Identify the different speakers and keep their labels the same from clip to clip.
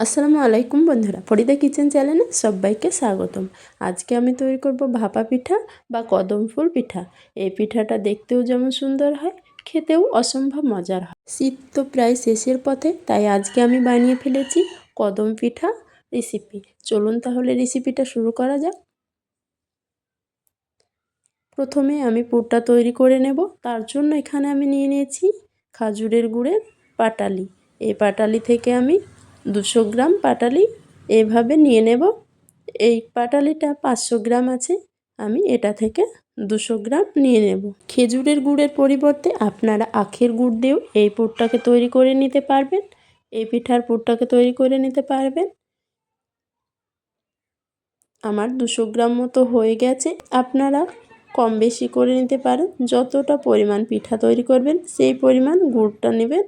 Speaker 1: আসসালামু আলাইকুম বন্ধুরা, ফরিদা কিচেন চ্যানেলে সবাইকে স্বাগতম। আজকে আমি তৈরি করব ভাপা পিঠা বা কদম ফুল পিঠা। এই পিঠাটা দেখতেও যেমন সুন্দর হয়, খেতেও অসম্ভব মজার হয়। শীত তো প্রায় শেষের পথে, তাই আজকে আমি বানিয়ে ফেলেছি কদম পিঠা রেসিপি। চলুন তাহলে রেসিপিটা শুরু করা যাক। প্রথমে আমি পুরটা তৈরি করে নেব। তার জন্য এখানে আমি নিয়ে নিয়েছি খাজুরের গুড়ের পাটালি। এই পাটালি থেকে আমি 200 গ্রাম পাটালি এভাবে নিয়ে নেব। এই পাটালিটা 500 গ্রাম আছে, আমি এটা থেকে 200 গ্রাম নিয়ে নেব। খেজুরের গুড়ের পরিবর্তে আপনারা আখের গুড় দিয়েও এই পুরটাকে তৈরি করে নিতে পারবেন। এই পিঠার পুরটাকে তৈরি করে নিতে পারবেন। আমার 200 গ্রাম মতো হয়ে গেছে। আপনারা কম বেশি করে নিতে পারেন। যতটা পরিমাণ পিঠা তৈরি করবেন সেই পরিমাণ গুড়টা নেবেন।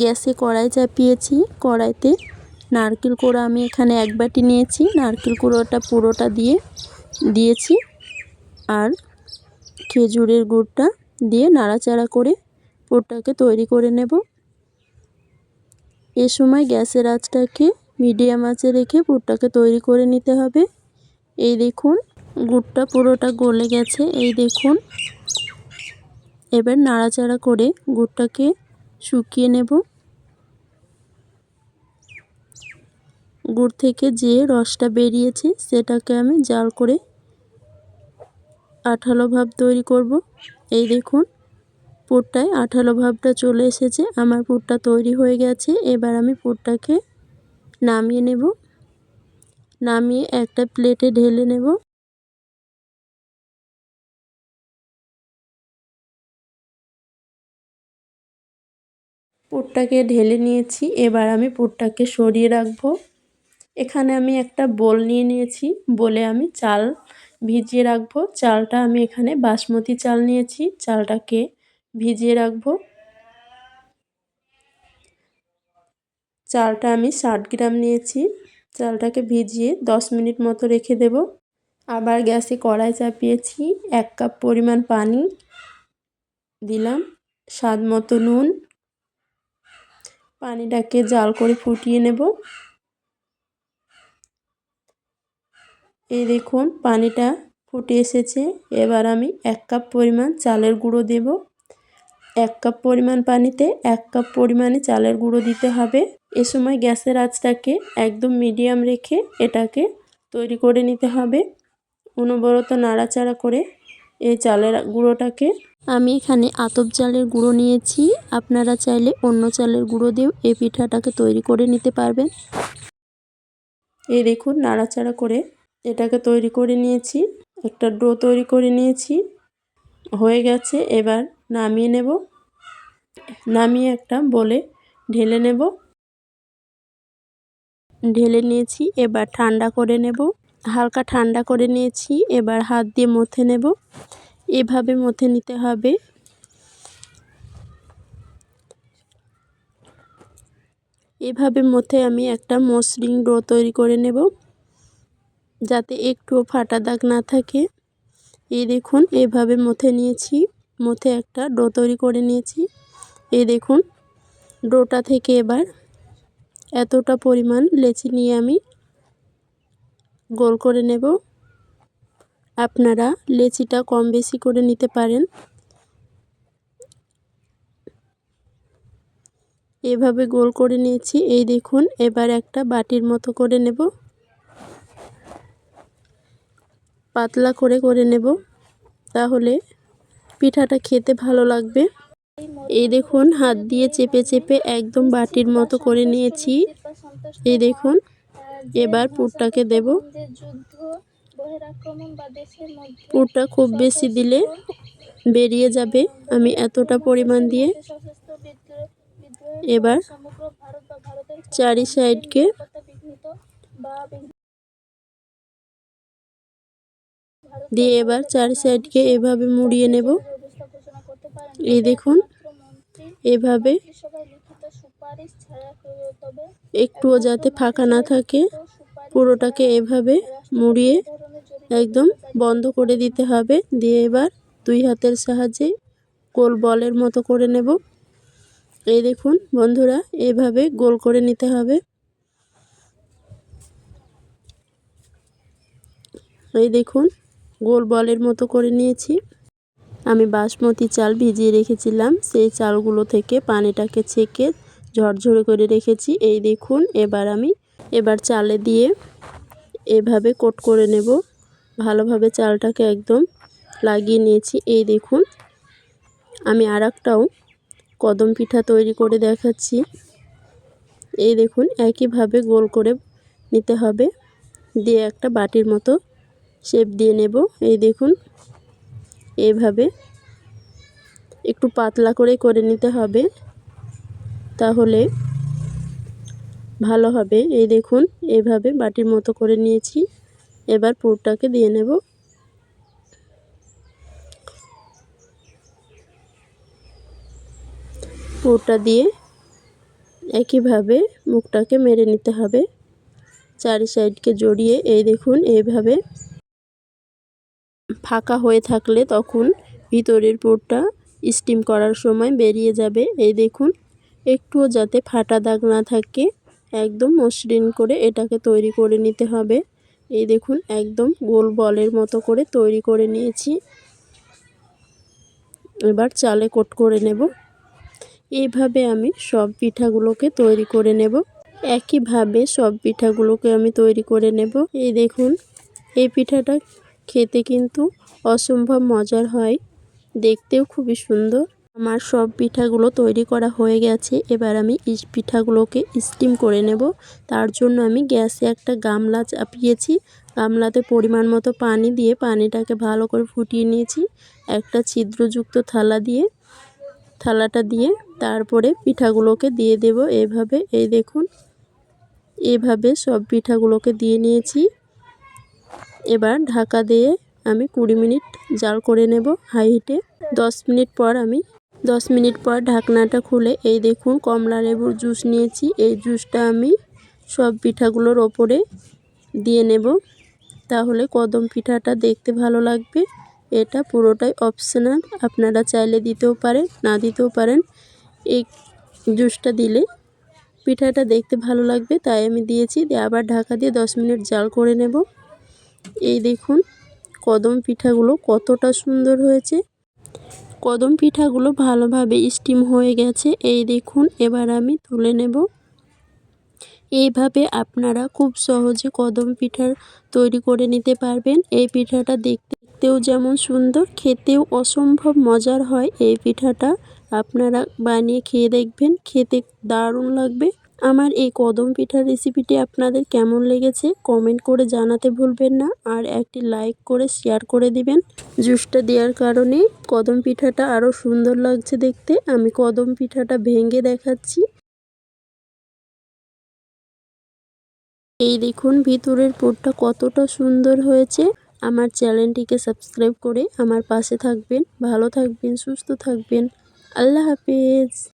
Speaker 1: গ্যাসে কড়াই চাপিয়েছি। কড়াইতে নারকেল কোড়া আমি এখানে 1 বাটি নিয়েছি। নারকেল কোড়াটা পুরোটা দিয়েছি আর খেজুরের গুড়টা দিয়ে নাড়াচাড়া করে পুরটাকে তৈরি করে নেব। এ সময় গ্যাসের আঁচটাকে মিডিয়াম আঁচে রেখে পুরটাকে তৈরি করে নিতে হবে। এই দেখুন গুড়টা পুরোটা গলে গেছে। এই দেখুন, এবার নাড়াচাড়া করে গুড়টাকে শুকিয়ে নেব। গুড় থেকে যে রসটা বেরিয়েছে সেটাকে আমি জাল করে আঠালো ভাব তৈরি করব। এই দেখুন পুরটায় আঠালো ভাবটা চলে এসেছে। আমার পুরটা তৈরি হয়ে গেছে। এবার আমি পুরটাকে নামিয়ে নেব। নামিয়ে একটা প্লেটে ঢেলে নেব। পুরটাকে ঢেলে নিয়েছি। এবার আমি পুরটাকে সরিয়ে রাখবো। এখানে আমি একটা বোল নিয়ে নিয়েছি। বলে আমি চাল ভিজিয়ে রাখবো। চালটা আমি এখানে বাসমতি চাল নিয়েছি। চালটাকে ভিজিয়ে রাখবো। চালটা আমি 60 গ্রাম নিয়েছি। চালটাকে ভিজিয়ে 10 মিনিট মতো রেখে দেব। আবার গ্যাসে কড়াই চাপিয়েছি। 1 কাপ পরিমাণ পানি দিলাম, স্বাদ মতো নুন। পানিটাকে জাল করে ফুটিয়ে নেব। এই দেখুন পানিটা ফুটে এসেছে। এবার আমি 1 কাপ পরিমাণ চালের গুঁড়ো দেব। 1 কাপ পরিমাণ পানিতে 1 কাপ পরিমাণে চালের গুঁড়ো দিতে হবে। এ সময় গ্যাসের আঁচটাকে একদম মিডিয়াম রেখে এটাকে তৈরি করে নিতে হবে। অনবরত নাড়াচাড়া করে এই চালের গুঁড়োটাকে, আমি এখানে আতপ চালের গুঁড়ো নিয়েছি। আপনারা চাইলে অন্য চালের গুঁড়ো দিয়েও এই পিঠাটাকে তৈরি করে নিতে পারবেন। এই দেখুন নাড়াচাড়া করে এটাকে তৈরি করে নিয়েছি। একটা ডো তৈরি করে নিয়েছি, হয়ে গেছে। এবার নামিয়ে নেব। নামিয়ে একটা বলে ঢেলে নেব। ঢেলে নিয়েছি। এবার ঠান্ডা করে নেব। হালকা ঠান্ডা করে নিয়েছি। এবার হাত দিয়ে মথে নেব। এভাবে মথে নিতে হবে। এভাবে মথে আমি একটা মসৃণ ডো তৈরি করে নেব, যাতে একটুও ফাটা দাগ না থাকে। এই দেখুন এভাবে মথে নিয়েছি। মথে একটা ডো তৈরি করে নিয়েছি। এই দেখুন ডোটা থেকে এবার এতটা পরিমাণ লেচি নিয়ে আমি গোল করে নেব। আপনারা লেচিটা কম বেশি করে নিতে পারেন। এভাবে গোল করে নিয়েছি। এই দেখুন এবার একটা বাটির মতো করে নেব। পাতলা করে নেব, তাহলে পিঠাটা খেতে ভালো লাগবে। এই দেখুন হাত দিয়ে চেপে চেপে একদম বাটির মতো করে নিয়েছি। এই দেখুন এবার পুরটাকে দেব। পুরটা খুব বেশি দিলে বেরিয়ে যাবে। আমি এতটা পরিমাণ দিয়ে এবার চারি সাইডকে দিয়ে এবার চারি সাইডকে এভাবে মুড়িয়ে নেব। এই দেখুন এভাবে একটুও যাতে ফাঁকা না থাকে, পুরোটাকে এভাবে মুড়িয়ে একদম বন্ধ করে দিতে হবে। দিয়ে এবার 2 হাতের সাহায্যে গোল বলের মতো করে নেব। এই দেখুন বন্ধুরা এভাবে গোল করে নিতে হবে। এই দেখুন গোল বলের মতো করে নিয়েছি। আমি বাসমতি চাল ভিজিয়ে রেখেছিলাম, সেই চালগুলো থেকে পানিটাকে ছেঁকে ঝরঝরে করে রেখেছি। এই দেখুন এবার চালে দিয়ে এভাবে কোট করে নেব। ভালোভাবে চালটাকে একদম লাগিয়ে নিয়েছি। এই দেখুন আমি আরেকটাও কদম পিঠা তৈরি করে দেখাচ্ছি। এই দেখুন একইভাবে গোল করে নিতে হবে, দিয়ে একটা বাটির মতো শেপ দিয়ে নেব। এই দেখুন এইভাবে একটু পাতলা করে নিতে হবে, তাহলে ভালো হবে। এই দেখুন এইভাবে বাটির মতো করে নিয়েছি। এবার পুরটাকে দিয়ে নেব। পুরটা দিয়ে একইভাবে মুখটাকে মেরে নিতে হবে, চারি সাইডকে জড়িয়ে। এই দেখুন এইভাবে ফাঁকা হয়ে থাকলে তখন ভিতরের পুরটা স্টিম করার সময় বেরিয়ে যাবে। এই দেখুন একটুও যাতে ফাটা দাগ না থাকে, একদম মসৃণ করে এটাকে তৈরি করে নিতে হবে। এই দেখুন একদম গোল বলের মতো করে তৈরি করে নিয়েছি। এবার চালে কোট করে নেব। এইভাবে আমি সব পিঠাগুলোকে তৈরি করে নেব। একইভাবে সব পিঠাগুলোকে আমি তৈরি করে নেব। এই দেখুন এই পিঠাটা খেতে কিন্তু অসম্ভব মজার হয়, দেখতেও খুবই সুন্দর। আমার সব পিঠাগুলো তৈরি করা হয়ে গেছে। এবার আমি পিঠাগুলোকে স্টিম করে নেব। তার জন্য আমি গ্যাসে একটা গামলা চাপিয়েছি। গামলাতে পরিমাণ মতো পানি দিয়ে পানিটাকে ভালো করে ফুটিয়ে নিয়েছি। একটা ছিদ্রযুক্ত থালাটা দিয়ে তারপরে পিঠাগুলোকে দিয়ে দেব এইভাবে। এই দেখুন এইভাবে সব পিঠাগুলোকে দিয়ে নিয়েছি। এবার ঢাকা দিয়ে আমি 20 মিনিট জাল করে নেব হাই হিটে। 10 মিনিট পর ঢাকনাটা খুলে এই দেখুন কমলা লেবুর জুস নিয়েছি। এই জুসটা আমি সব পিঠাগুলোর ওপরে দিয়ে নেব, তাহলে কদম পিঠাটা দেখতে ভালো লাগবে। এটা পুরোটাই অপশনাল, আপনারা চাইলে দিতেও পারেন, না দিতেও পারেন। এই জুসটা দিলে পিঠাটা দেখতে ভালো লাগবে, তাই আমি দিয়েছি। দিয়ে আবার ঢাকা দিয়ে 10 মিনিট জাল করে নেব। এই দেখুন কদম পিঠাগুলো কতটা সুন্দর হয়েছে। কদম পিঠাগুলো ভালোভাবে স্টিম হয়ে গেছে। এই দেখুন এবার আমি তুলে নেব। এইভাবে আপনারা খুব সহজে কদম পিঠা তৈরি করে নিতে পারবেন। এই পিঠাটা দেখতেও যেমন সুন্দর, খেতেও অসম্ভব মজার হয়। এই পিঠাটা আপনারা বানিয়ে খেয়ে দেখবেন, খেতে দারুণ লাগবে। আমার এই কদম পিঠার রেসিপিটি আপনাদের কেমন লেগেছে কমেন্ট করে জানাতে ভুলবেন না, আর একটি লাইক করে শেয়ার করে দিবেন। জুসটা দেওয়ার কারণে কদম পিঠাটা আরও সুন্দর লাগছে দেখতে। আমি কদম পিঠাটা ভেঙে দেখাচ্ছি। এই দেখুন ভিতরের পুরটা কতটা সুন্দর হয়েছে। আমার চ্যানেলটিকে সাবস্ক্রাইব করে আমার পাশে থাকবেন। ভালো থাকবেন, সুস্থ থাকবেন। আল্লাহ হাফেজ।